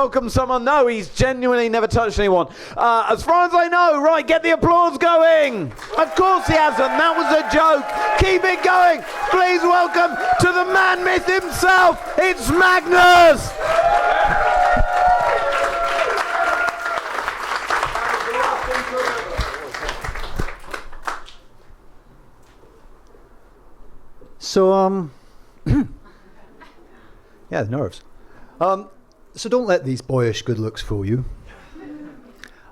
Welcome someone. No, he's genuinely never touched anyone. As far as I know, right, get the applause going. Of course he hasn't. That was a joke. Keep it going. Please welcome to the man myth himself. It's Magnus. So, yeah, the nerves. So don't let these boyish good looks fool you.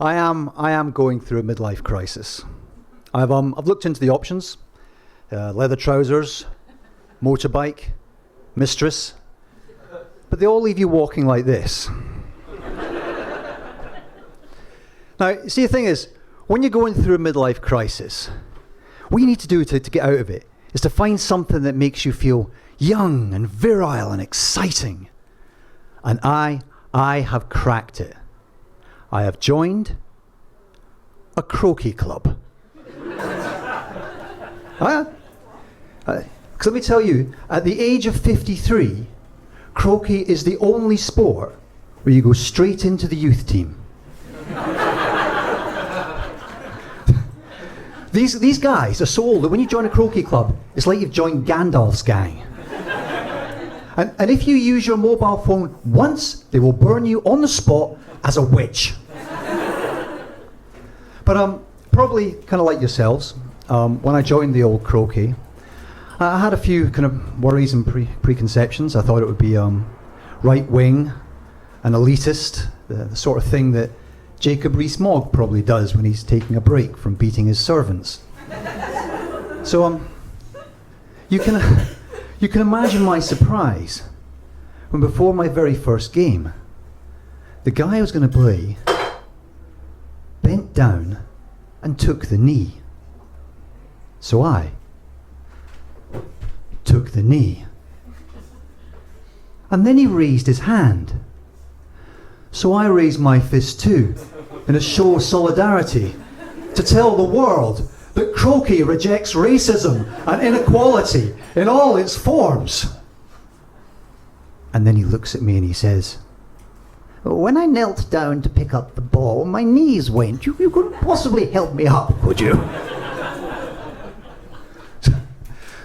I am going through a midlife crisis. I've looked into the options: leather trousers, motorbike, mistress, but they all leave you walking like this. Now, see, the thing is, when you're going through a midlife crisis, what you need to do to get out of it is to find something that makes you feel young and virile and exciting. And I have cracked it. I have joined a Croquet club. Because let me tell you, at the age of 53, Croquet is the only sport where you go straight into the youth team. These guys are so old that when you join a Croquet club, it's like you've joined Gandalf's gang. And if you use your mobile phone once, they will burn you on the spot as a witch. But probably kind of like yourselves, when I joined the old Croquet, I had a few kind of worries and preconceptions. I thought it would be right-wing and elitist, the sort of thing that Jacob Rees-Mogg probably does when he's taking a break from beating his servants. So you can imagine my surprise when, before my very first game, the guy I was going to play bent down and took the knee. So I took the knee. And then he raised his hand. So I raised my fist too, in a show of solidarity, to tell the world that Croquet rejects racism and inequality in all its forms. And then he looks at me and he says, "When I knelt down to pick up the ball, my knees went. You couldn't possibly help me up, could you?"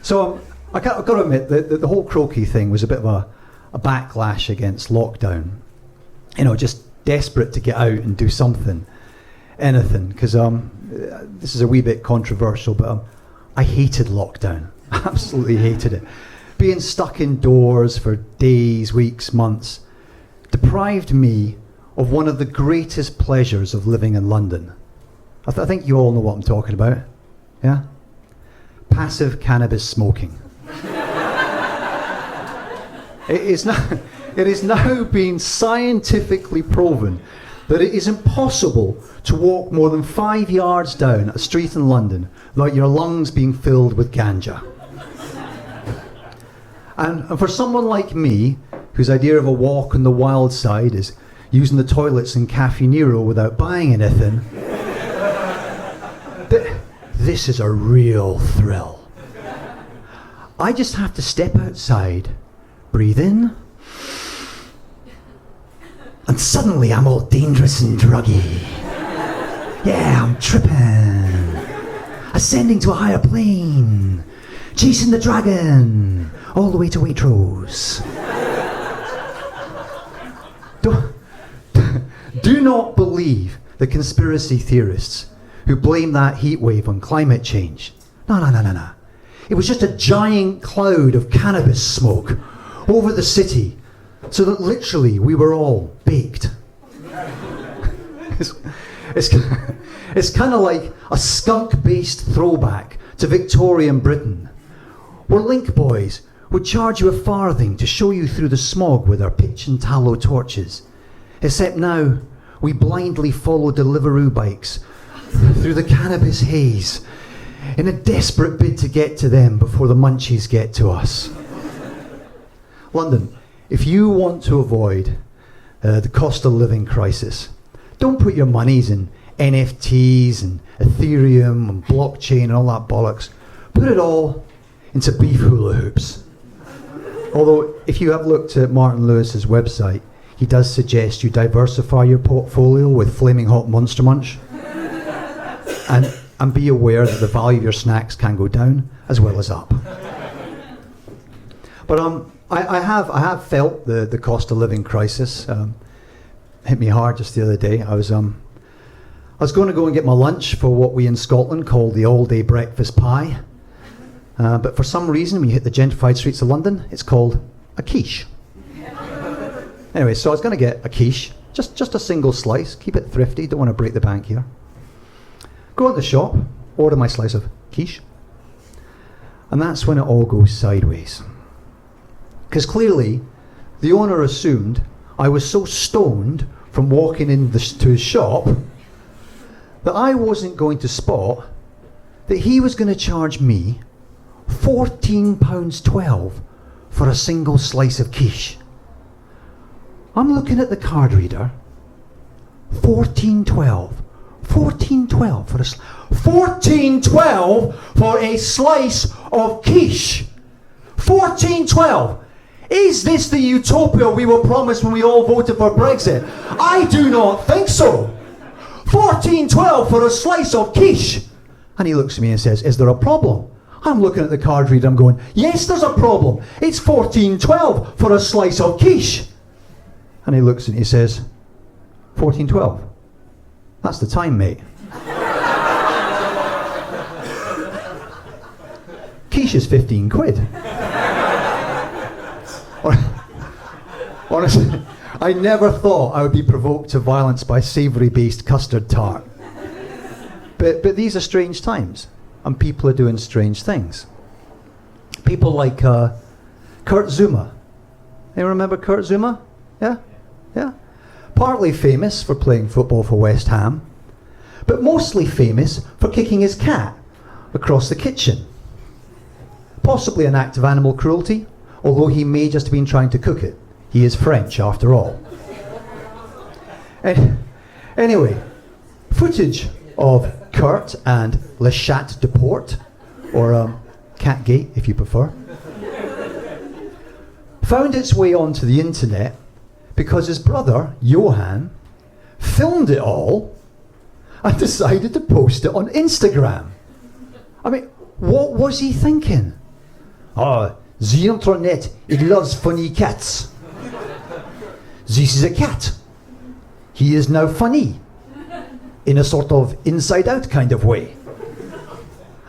So I've got to admit that the whole Croquet thing was a bit of a backlash against lockdown. You know, just desperate to get out and do something, anything, because this is a wee bit controversial, but I hated lockdown. Absolutely hated it. Being stuck indoors for days, weeks, months deprived me of one of the greatest pleasures of living in London. I think you all know what I'm talking about. Yeah? Passive cannabis smoking. It is now being scientifically proven that it is impossible to walk more than 5 yards down a street in London without your lungs being filled with ganja. And for someone like me, whose idea of a walk on the wild side is using the toilets in Cafe Nero without buying anything, this is a real thrill. I just have to step outside, breathe in, and suddenly I'm all dangerous and druggy. Yeah, I'm tripping, ascending to a higher plane, chasing the dragon, all the way to Waitrose. Do not believe the conspiracy theorists who blame that heat wave on climate change. No. It was just a giant cloud of cannabis smoke over the city, so that literally we were all baked. It's kind of like a skunk-based throwback to Victorian Britain, where link boys would charge you a farthing to show you through the smog with our pitch and tallow torches. Except now, we blindly follow Deliveroo bikes through the cannabis haze in a desperate bid to get to them before the munchies get to us. London, if you want to avoid the cost of living crisis, don't put your monies in NFTs and Ethereum and blockchain and all that bollocks. Put it all into beef hula hoops. Although, if you have looked at Martin Lewis's website, he does suggest you diversify your portfolio with Flaming Hot Monster Munch. And be aware that the value of your snacks can go down as well as up. But I have felt the cost of living crisis. Hit me hard just the other day. I was going to go and get my lunch for what we in Scotland call the all-day breakfast pie. But for some reason, when you hit the gentrified streets of London, it's called a quiche. Anyway, so I was going to get a quiche, just a single slice. Keep it thrifty, don't want to break the bank here. Go into the shop, order my slice of quiche. And that's when it all goes sideways. Because clearly, the owner assumed I was so stoned from walking to his shop that I wasn't going to spot that he was going to charge me £14.12 for a single slice of quiche. I'm looking at the card reader. £14.12 for a slice of quiche. £14.12. Is this the utopia we were promised when we all voted for Brexit? I do not think so. £14.12 for a slice of quiche. And he looks at me and says, is there a problem? I'm looking at the card reader, I'm going, yes, there's a problem. It's £14.12 for a slice of quiche. And he looks at me and he says, £14.12. That's the time, mate. Quiche is 15 quid. Honestly, I never thought I would be provoked to violence by savoury-based custard tart. But these are strange times, and people are doing strange things. People like Kurt Zuma. Anyone remember Kurt Zuma? Yeah? Yeah? Partly famous for playing football for West Ham, but mostly famous for kicking his cat across the kitchen. Possibly an act of animal cruelty, although he may just have been trying to cook it. He is French, after all. Anyway, footage of Kurt and Le Chat de Port, or Catgate if you prefer, found its way onto the internet because his brother, Johan, filmed it all and decided to post it on Instagram. I mean, what was he thinking? Oh, the internet, it loves funny cats. This is a cat. He is now funny, in a sort of inside-out kind of way.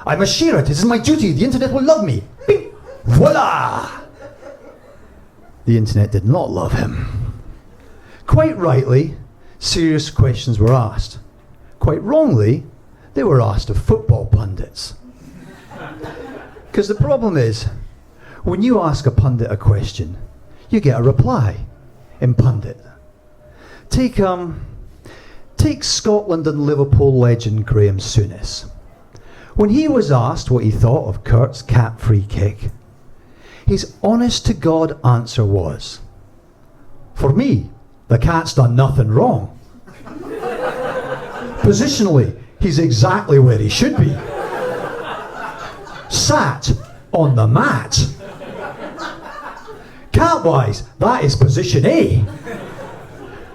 I must share it. This is my duty. The internet will love me. Bing! Voila! The internet did not love him. Quite rightly, serious questions were asked. Quite wrongly, they were asked of football pundits. Because the problem is, when you ask a pundit a question, you get a reply in pundit. Take Scotland and Liverpool legend Graham Souness. When he was asked what he thought of Kurt's cat free kick, his honest-to-God answer was, for me, the cat's done nothing wrong. Positionally, he's exactly where he should be. Sat on the mat. Cat-wise, that is position A.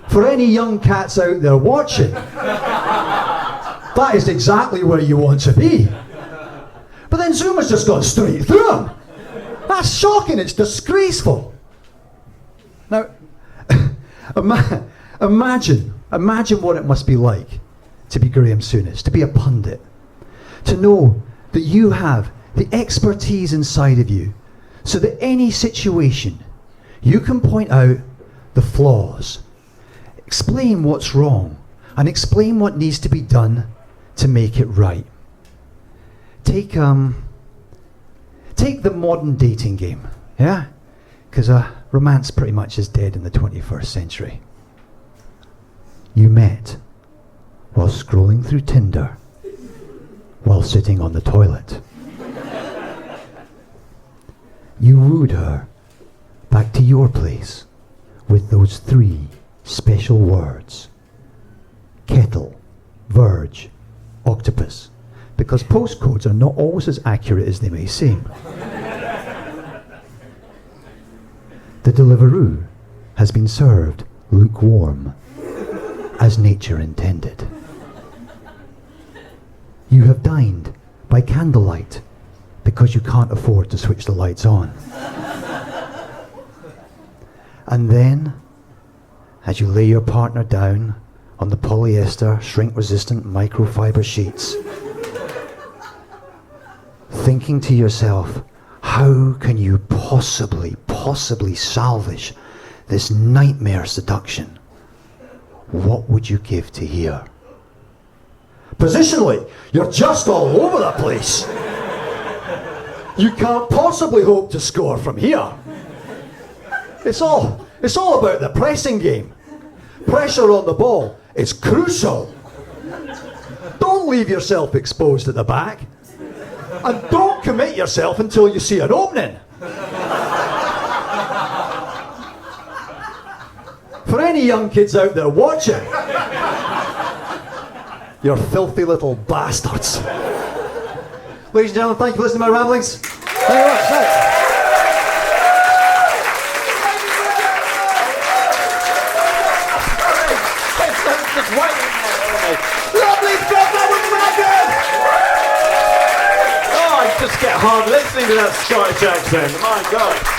For any young cats out there watching, that is exactly where you want to be. But then Zuma's just gone straight through him. That's shocking, it's disgraceful. Now, imagine what it must be like to be Graham Souness, to be a pundit, to know that you have the expertise inside of you so that any situation you can point out the flaws, explain what's wrong, and explain what needs to be done to make it right. Take the modern dating game, yeah? Because romance pretty much is dead in the 21st century. You met while scrolling through Tinder, while sitting on the toilet. You wooed her back to your place with those 3 special words: kettle, verge, octopus, because postcodes are not always as accurate as they may seem. The Deliveroo has been served lukewarm, as nature intended. You have dined by candlelight because you can't afford to switch the lights on. And then, as you lay your partner down on the polyester, shrink-resistant microfiber sheets, thinking to yourself, how can you possibly salvage this nightmare seduction? What would you give to hear? Positionally, you're just all over the place. You can't possibly hope to score from here. It's all about the pressing game. Pressure on the ball is crucial. Don't leave yourself exposed at the back. And don't commit yourself until you see an opening. For any young kids out there watching, you're filthy little bastards. Ladies and gentlemen, thank you for listening to my ramblings. Thank you very much. Thanks. Lovely stuff, that was record! Oh, I just get hard listening to that Scottish accent. My God.